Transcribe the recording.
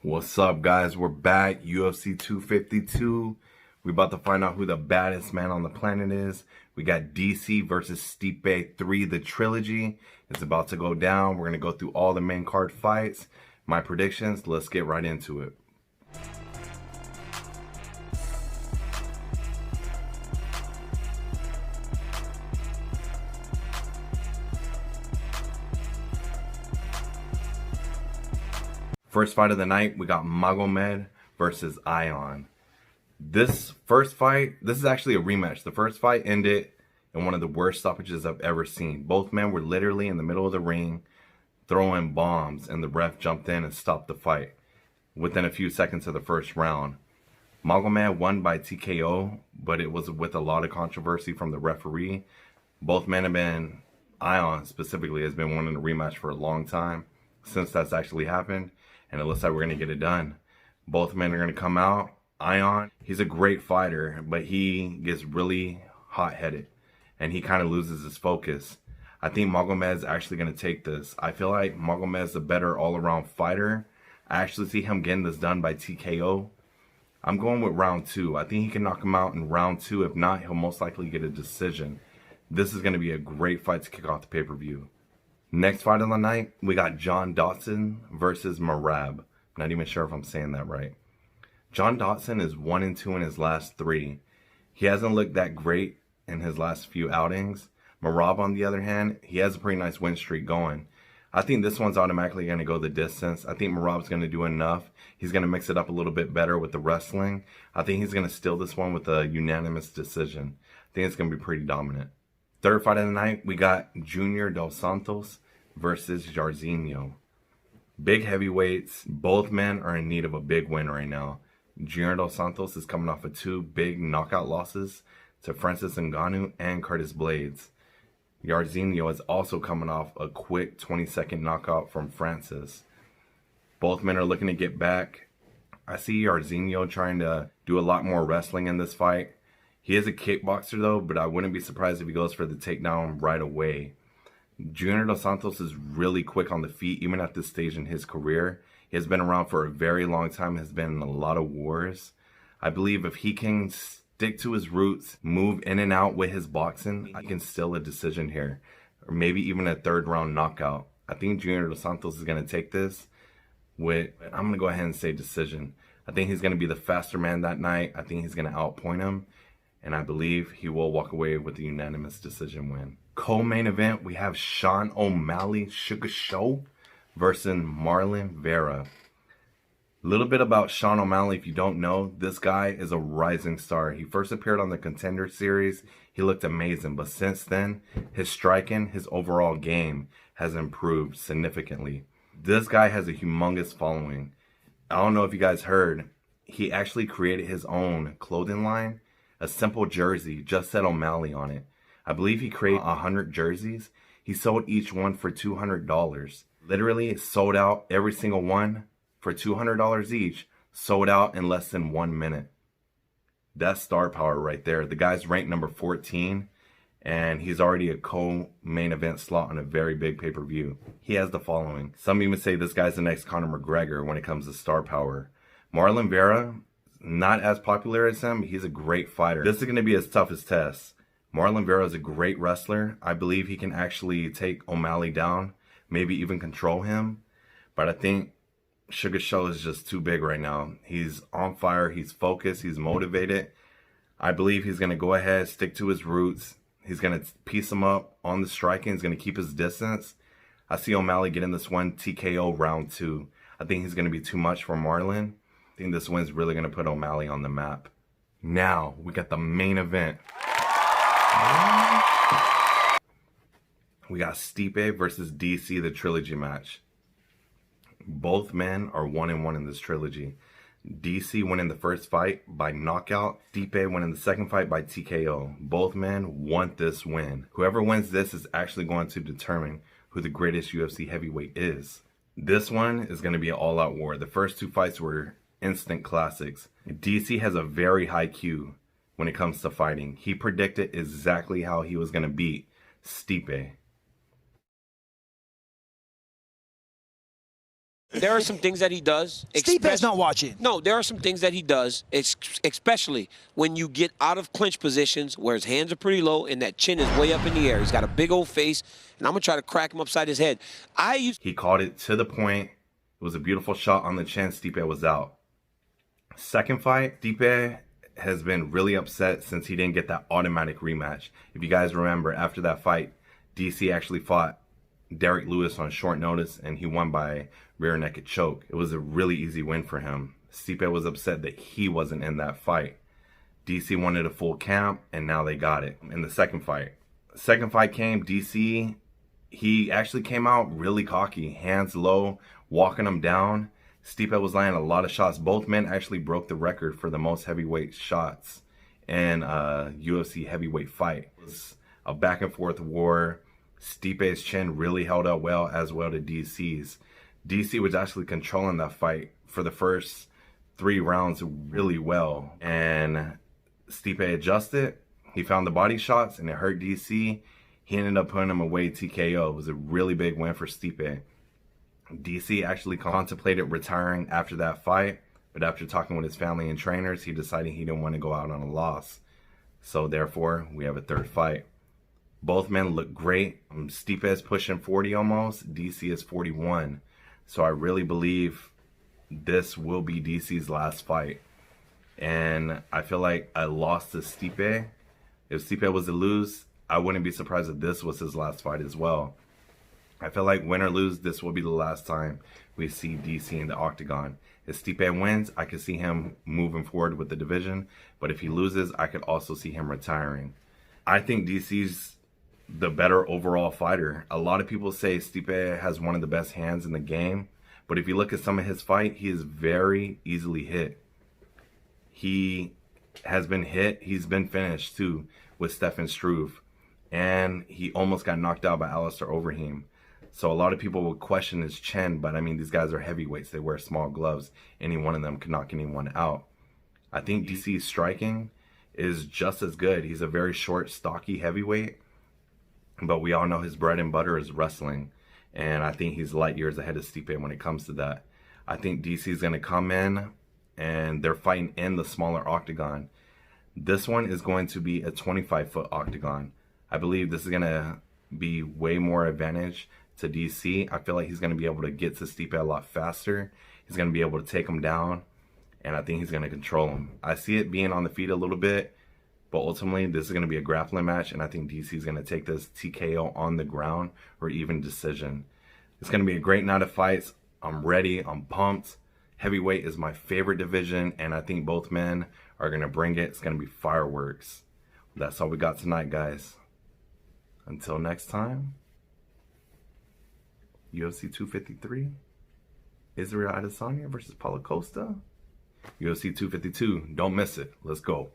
What's up, guys? We're back. UFC 252. We're about to find out who the baddest man on the planet is. We got DC versus Stipe 3, the trilogy. It's about to go down. We're going to go through all the main card fights. My predictions. Let's get right into it. First fight of the night, we got Magomed versus Ion. This first fight, this is actually a rematch. The first fight ended in one of the worst stoppages I've ever seen. Both men were literally in the middle of the ring throwing bombs, and the ref jumped in and stopped the fight within a few seconds of the first round. Magomed won by TKO, but it was with a lot of controversy from the referee. Both men have been, Ion specifically, has been wanting a rematch for a long time since that's actually happened. And it looks like we're going to get it done. Both men are going to come out. Ion, he's a great fighter, but he gets really hot-headed. And he kind of loses his focus. I think Magomed's actually going to take this. I feel like Magomed's a better all-around fighter. I actually see him getting this done by TKO. I'm going with round 2. I think he can knock him out in round 2. If not, he'll most likely get a decision. This is going to be a great fight to kick off the pay-per-view. Next fight of the night, we got Dodson versus Merab. Not even sure if I'm saying that right. Dodson is 1-2 in his last 3. He hasn't looked that great in his last few outings. Merab, on the other hand, he has a pretty nice win streak going. I think this one's automatically going to go the distance. I think Merab's going to do enough. He's going to mix it up a little bit better with the wrestling. I think he's going to steal this one with a unanimous decision. I think it's going to be pretty dominant. Third fight of the night, we got Junior Dos Santos versus Jairzinho. Big heavyweights. Both men are in need of a big win right now. Junior Dos Santos is coming off of 2 big knockout losses to Francis Ngannou and Curtis Blades. Jairzinho is also coming off a quick 20-second knockout from Francis. Both men are looking to get back. I see Jairzinho trying to do a lot more wrestling in this fight. He is a kickboxer though, but I wouldn't be surprised if he goes for the takedown right away. Junior Dos Santos is really quick on the feet, even at this stage in his career. He has been around for a very long time, has been in a lot of wars. I believe if he can stick to his roots, move in and out with his boxing, I can steal a decision here. Or maybe even a 3rd round knockout. I think Junior Dos Santos is going to take this with, I'm going to go ahead and say decision. I think he's going to be the faster man that night. I think he's going to outpoint him. And I believe he will walk away with a unanimous decision win. Co-main event, we have Sean O'Malley Sugar Show versus Marlon Vera. A little bit about Sean O'Malley, if you don't know, this guy is a rising star. He first appeared on the Contender Series. He looked amazing, but since then, his striking, his overall game has improved significantly. This guy has a humongous following. I don't know if you guys heard, he actually created his own clothing line. A simple jersey just said O'Malley on it. I believe he created 100 jerseys. He sold each one for $200. Literally sold out every single one for $200 each. Sold out in less than 1 minute. That's star power right there. The guy's ranked number 14 and he's already a co-main event slot on a very big pay-per-view. He has the following. Some even say this guy's the next Conor McGregor when it comes to star power. Marlon Vera, not as popular as him. He's a great fighter. This is going to be his toughest test. Marlon Vera is a great wrestler. I believe he can actually take O'Malley down, maybe even control him. But I think Sugar Show is just too big right now. He's on fire. He's focused. He's motivated. I believe he's going to go ahead, stick to his roots. He's going to piece him up on the striking. He's going to keep his distance. I see O'Malley getting this one TKO round 2. I think he's going to be too much for Marlon. I think this win's really going to put O'Malley on the map. Now, we got the main event. We got Stipe versus DC, the trilogy match. Both men are 1-1 in this trilogy. DC winning the first fight by knockout. Stipe winning the second fight by TKO. Both men want this win. Whoever wins this is actually going to determine who the greatest UFC heavyweight is. This one is going to be an all-out war. The first 2 fights were instant classics. DC has a very high IQ when it comes to fighting. He predicted exactly how he was going to beat Stipe. There are some things that he does. Stipe's not watching. No, there are some things that he does, especially when you get out of clinch positions where his hands are pretty low and that chin is way up in the air. He's got a big old face, and I'm going to try to crack him upside his head. He caught it to the point. It was a beautiful shot on the chin. Stipe was out. Second fight, Stipe has been really upset since he didn't get that automatic rematch. If you guys remember, after that fight, DC actually fought Derek Lewis on short notice, and he won by rear naked choke. It was a really easy win for him. Stipe was upset that he wasn't in that fight. DC wanted a full camp, and now they got it in the second fight. Second fight came, DC, he actually came out really cocky, hands low, walking him down. Stipe was landing a lot of shots. Both men actually broke the record for the most heavyweight shots in a UFC heavyweight fight. It was a back and forth war. Stipe's chin really held up well, as well to DC's. DC was actually controlling that fight for the first 3 rounds really well. And Stipe adjusted. He found the body shots and it hurt DC. He ended up putting him away TKO. It was a really big win for Stipe. DC actually contemplated retiring after that fight, but after talking with his family and trainers, he decided he didn't want to go out on a loss. So therefore, we have a third fight. Both men look great. Stipe is pushing 40 almost. DC is 41. So I really believe this will be DC's last fight. And I feel like a loss to Stipe, if Stipe was to lose, I wouldn't be surprised if this was his last fight as well. I feel like win or lose, this will be the last time we see DC in the octagon. If Stipe wins, I could see him moving forward with the division. But if he loses, I could also see him retiring. I think DC's the better overall fighter. A lot of people say Stipe has one of the best hands in the game. But if you look at some of his fight, he is very easily hit. He has been hit. He's been finished too with Stefan Struve. And he almost got knocked out by Alistair Overeem. So a lot of people will question his chin, but I mean, these guys are heavyweights. They wear small gloves. Any one of them can knock anyone out. I think DC's striking is just as good. He's a very short, stocky heavyweight, but we all know his bread and butter is wrestling. And I think he's light years ahead of Stipe when it comes to that. I think DC's going to come in and they're fighting in the smaller octagon. This one is going to be a 25-foot octagon. I believe this is going to be way more advantage to DC. I feel like he's going to be able to get to Stipe a lot faster. He's going to be able to take him down, and I think he's going to control him. I see it being on the feet a little bit, but ultimately this is going to be a grappling match, and I think DC is going to take this TKO on the ground or even decision. It's going to be a great night of fights. I'm ready. I'm pumped. Heavyweight is my favorite division, and I think both men are going to bring it. It's going to be fireworks. That's all we got tonight, guys. Until next time, UFC 253, Israel Adesanya versus Paulo Costa. UFC 252, don't miss it. Let's go.